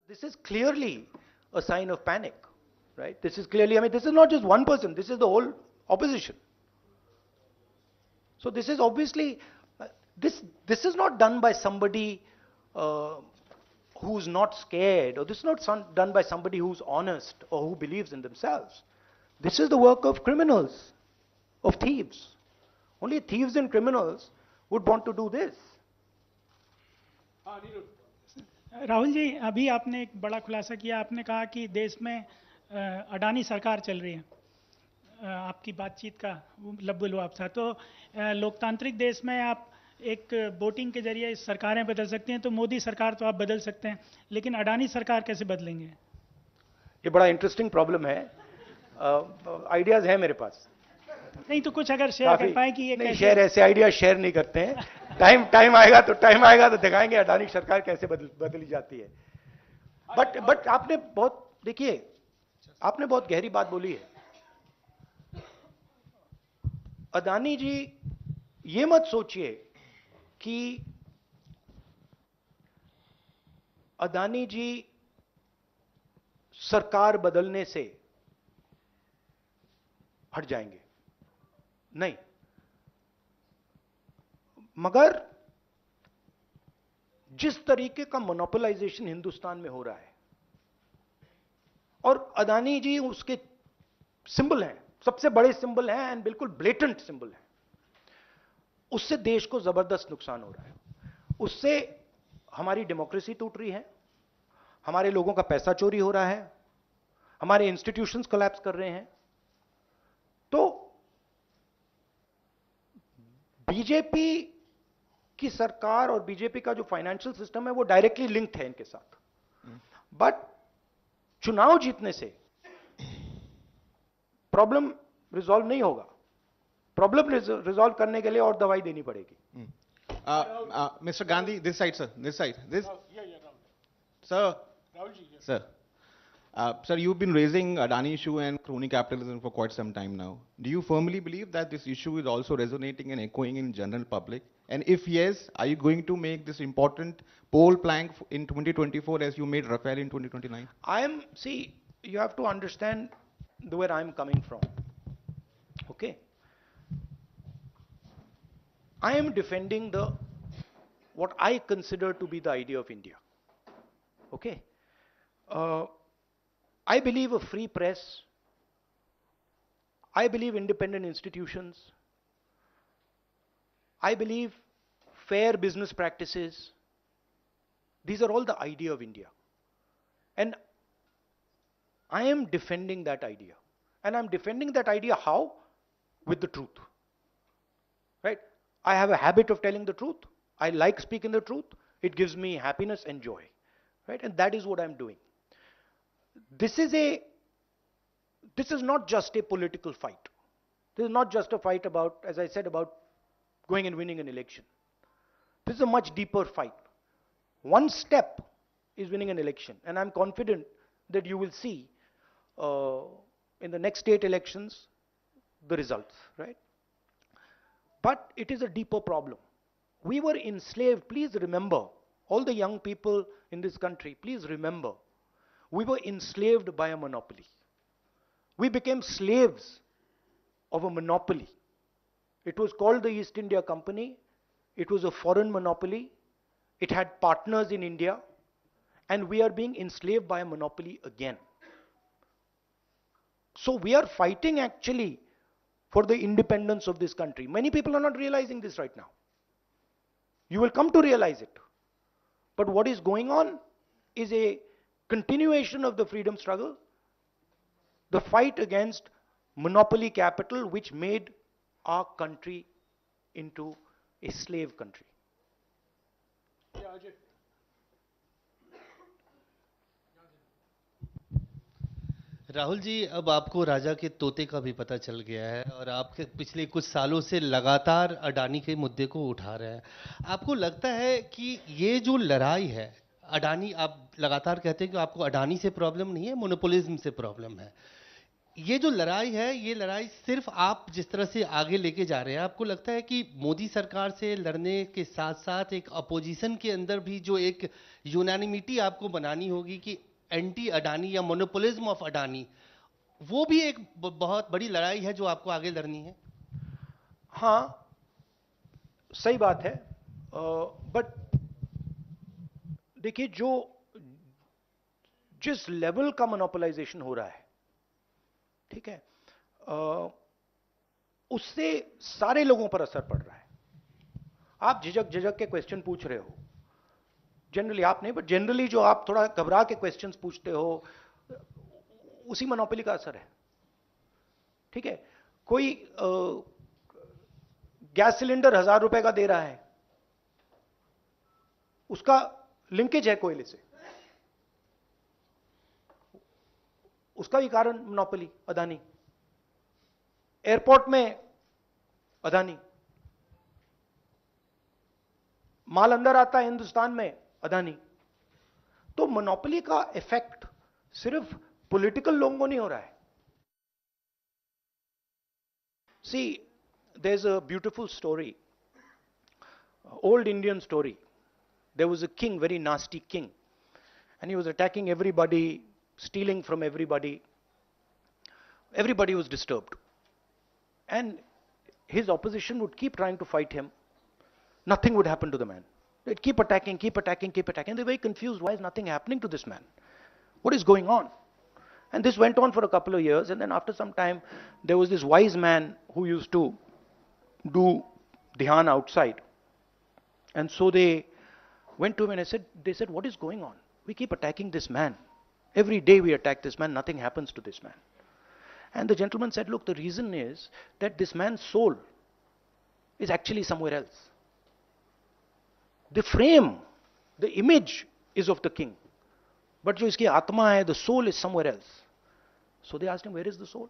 This is clearly a sign of panic, right? This is clearly, I mean, this is not just one person, this is the whole opposition. So this is obviously, this is not done by somebody uh, who's not scared, or this is not done by somebody who's honest or who believes in themselves. This is the work of criminals, of thieves. Only thieves and criminals would want to do this. Rahul ji, अभी आपने एक बड़ा खुलासा किया। आपने कहा कि देश में अडानी सरकार चल रही है। आपकी बातचीत का लब्बुल लुआब था। तो लोकतांत्रिक देश में आप एक वोटिंग के जरिए सरकारें बदल सकते हैं, तो मोदी सरकार तो आप बदल सकते हैं, लेकिन अडानी सरकार कैसे बदलेंगे? ये बड़ा इंटरेस्टिंग प्रॉब्लम है। आइडियाज है मेरे पास। नहीं तो कुछ अगर शेयर कर पाए कि ये नहीं, शेयर ऐसे आइडिया शेयर नहीं करते हैं। टाइम आएगा तो दिखाएंगे अडानी सरकार कैसे बदली जाती है। बट आपने बहुत, देखिए, आपने बहुत गहरी बात बोली है। अडानी जी, ये मत सोचिए कि अडानी जी सरकार बदलने से हट जाएंगे, नहीं। मगर जिस तरीके का मोनोपोलाइजेशन हिंदुस्तान में हो रहा है, और अडानी जी उसके सिंबल हैं, सबसे बड़े सिंबल हैं एंड बिल्कुल ब्लेटेंट सिंबल हैं, उससे देश को जबरदस्त नुकसान हो रहा है। उससे हमारी डेमोक्रेसी टूट रही है, हमारे लोगों का पैसा चोरी हो रहा है, हमारे इंस्टीट्यूशंस कोलैप्स कर रहे हैं। तो बीजेपी की सरकार और बीजेपी का जो फाइनेंशियल सिस्टम है वो डायरेक्टली लिंक्ड है इनके साथ। बट चुनाव जीतने से प्रॉब्लम रिजॉल्व नहीं होगा। प्रॉब्लम रिजॉल्व करने के लिए और दवाई देनी पड़ेगी। Mister Gandhi, this side sir, this side, this sir, sir. Sir, you've been raising Adani issue and crony capitalism for quite some time now. Do you firmly believe that this issue is also resonating and echoing in general public? And if yes, are you going to make this important poll plank in 2024 as you made Rafael in 2029? See, you have to understand where I'm coming from. Okay? I am defending what I consider to be the idea of India. Okay? I believe a free press. I believe independent institutions. I believe fair business practices. These are all the idea of India. And I am defending that idea. And I'm defending that idea how? With the truth. Right? I have a habit of telling the truth. I like speaking the truth. It gives me happiness and joy. Right? And that is what I'm doing. This is not just a political fight. This is not just a fight about, as I said, about going and winning an election. This is a much deeper fight. One step is winning an election, and I'm confident that you will see in the next state elections the results, right? But it is a deeper problem. We were enslaved. Please remember, all the young people in this country, please remember, we were enslaved by a monopoly. We became slaves of a monopoly. It was called the East India Company. It was a foreign monopoly. It had partners in India. And we are being enslaved by a monopoly again. So we are fighting actually for the independence of this country. Many people are not realizing this right now. You will come to realize it. But what is going on is a continuation of the freedom struggle, the fight against monopoly capital which made our country into a slave country. Rahul ji, अब आपको राजा के तोते का भी पता चल गया है और आपके पिछले कुछ सालों से लगातार अडानी के मुद्दे को उठा रहे हैं। आपको लगता है कि ये जो लड़ाई है, अडानी, आप लगातार कहते हैं कि आपको अडानी से प्रॉब्लम नहीं है, मोनोपोलिज्म से प्रॉब्लम है। ये जो लड़ाई है, ये लड़ाई सिर्फ आप जिस तरह से आगे लेके जा रहे हैं, आपको लगता है कि मोदी सरकार से लड़ने के साथ साथ एक अपोजिशन के अंदर भी जो एक यूनानिमिटी आपको बनानी होगी कि एंटी अडानी या मोनोपोलिज्म ऑफ अडानी, वो भी एक बहुत बड़ी लड़ाई है जो आपको आगे लड़नी है? हाँ, सही बात है, बट देखिए, जिस लेवल का मोनोपोलाइजेशन हो रहा है, ठीक है, उससे सारे लोगों पर असर पड़ रहा है। आप झिझक झिझक के क्वेश्चन पूछ रहे हो, जनरली आप नहीं, बट जनरली जो आप थोड़ा घबरा के क्वेश्चंस पूछते हो, उसी मोनोपोली का असर है। ठीक है, कोई गैस सिलेंडर 1000 रुपए का दे रहा है, उसका लिंकेज है कोयले से, उसका भी कारण मोनोपोली, अदानी। एयरपोर्ट में अदानी, माल अंदर आता है हिंदुस्तान में, अदानी। तो मोनोपोली का इफेक्ट सिर्फ पॉलिटिकल लोगों को नहीं हो रहा है। See, there is a beautiful story, old Indian story. There was a king, very nasty king, and he was attacking everybody, stealing from everybody. Everybody was disturbed, and his opposition would keep trying to fight him. Nothing would happen to the man. They'd keep attacking, keep attacking, keep attacking. They're very confused. Why is nothing happening to this man? What is going on? And this went on for a couple of years, and then after some time, there was this wise man who used to do dhyan outside. And so they went to him and they said, what is going on? We keep attacking this man. Every day we attack this man, nothing happens to this man. And the gentleman said, look, the reason is that this man's soul is actually somewhere else. The frame, the image is of the king. But jo iski atma hai, the soul is somewhere else. So they asked him, where is the soul?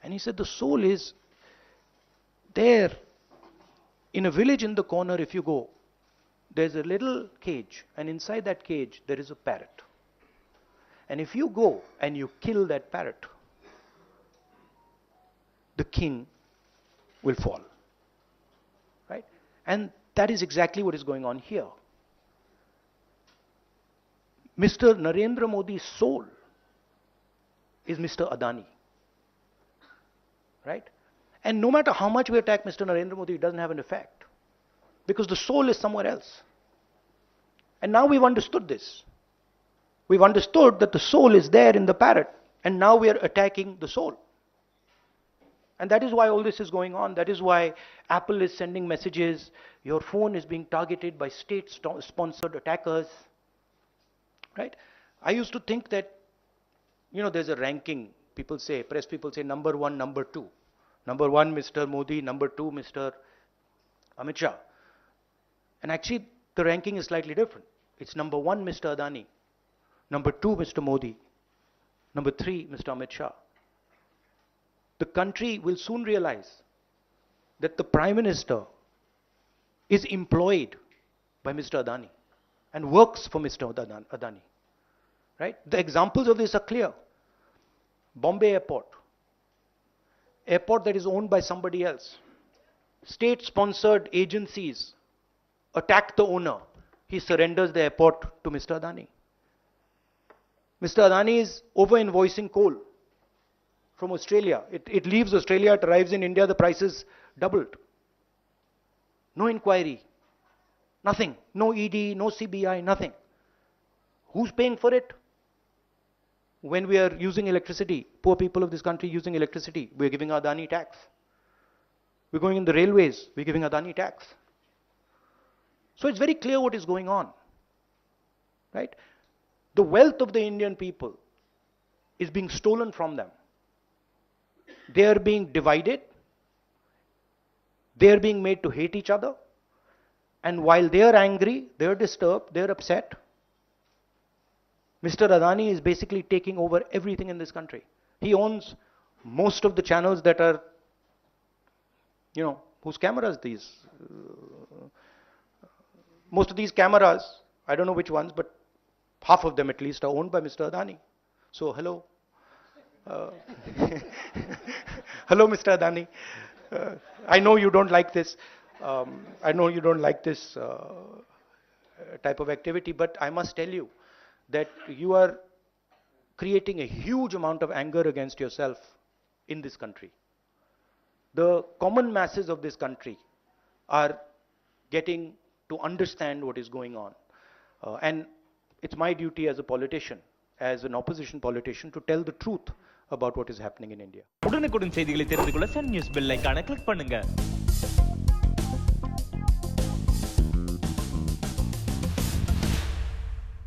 And he said, the soul is there. In a village in the corner, if you go, there's a little cage, and inside that cage there is a parrot. And if you go and you kill that parrot, the king will fall. Right? And that is exactly what is going on here. Mr. Narendra Modi's soul is Mr. Adani. Right? And no matter how much we attack Mr. Narendra Modi, it doesn't have an effect. Because the soul is somewhere else. And now we've understood this. We've understood that the soul is there in the parrot. And now we are attacking the soul. And that is why all this is going on. That is why Apple is sending messages. Your phone is being targeted by state-sponsored attackers. Right? I used to think that, there's a ranking. People say, press people say, number one, number two. Number one, Mr. Modi. Number two, Mr. Amit Shah. And actually, the ranking is slightly different. It's number one, Mr. Adani. Number two, Mr. Modi. Number three, Mr. Amit Shah. The country will soon realize that the Prime Minister is employed by Mr. Adani and works for Mr. Adani. Right? The examples of this are clear. Bombay Airport. Airport that is owned by somebody else. State-sponsored agencies attack the owner. He surrenders the airport to Mr. Adani. Mr. Adani is over-invoicing coal from Australia. It leaves Australia, it arrives in India, the prices doubled. No inquiry. Nothing. No ED, no CBI, nothing. Who's paying for it? When we are using electricity, poor people of this country using electricity, we're giving Adani tax. We're going in the railways, we're giving Adani tax. So it's very clear what is going on. Right? The wealth of the Indian people is being stolen from them. They are being divided. They are being made to hate each other. And while they are angry, they are disturbed, they are upset, Mr. Adani is basically taking over everything in this country. He owns most of the channels that are, whose cameras these? Most of these cameras, I don't know which ones, but half of them at least are owned by Mr. Adani. So, hello. Uh, Hello, Mr. Adani. I know you don't like this. I know you don't like this type of activity, but I must tell you that you are creating a huge amount of anger against yourself in this country. The common masses of this country are getting to understand what is going on. And it's my duty as a politician, as an opposition politician, to tell the truth about what is happening in India. உடனுக்குடன் செய்திகளை தெரிந்து கொள்ள Sun news bell ஐகானை click பண்ணுங்க.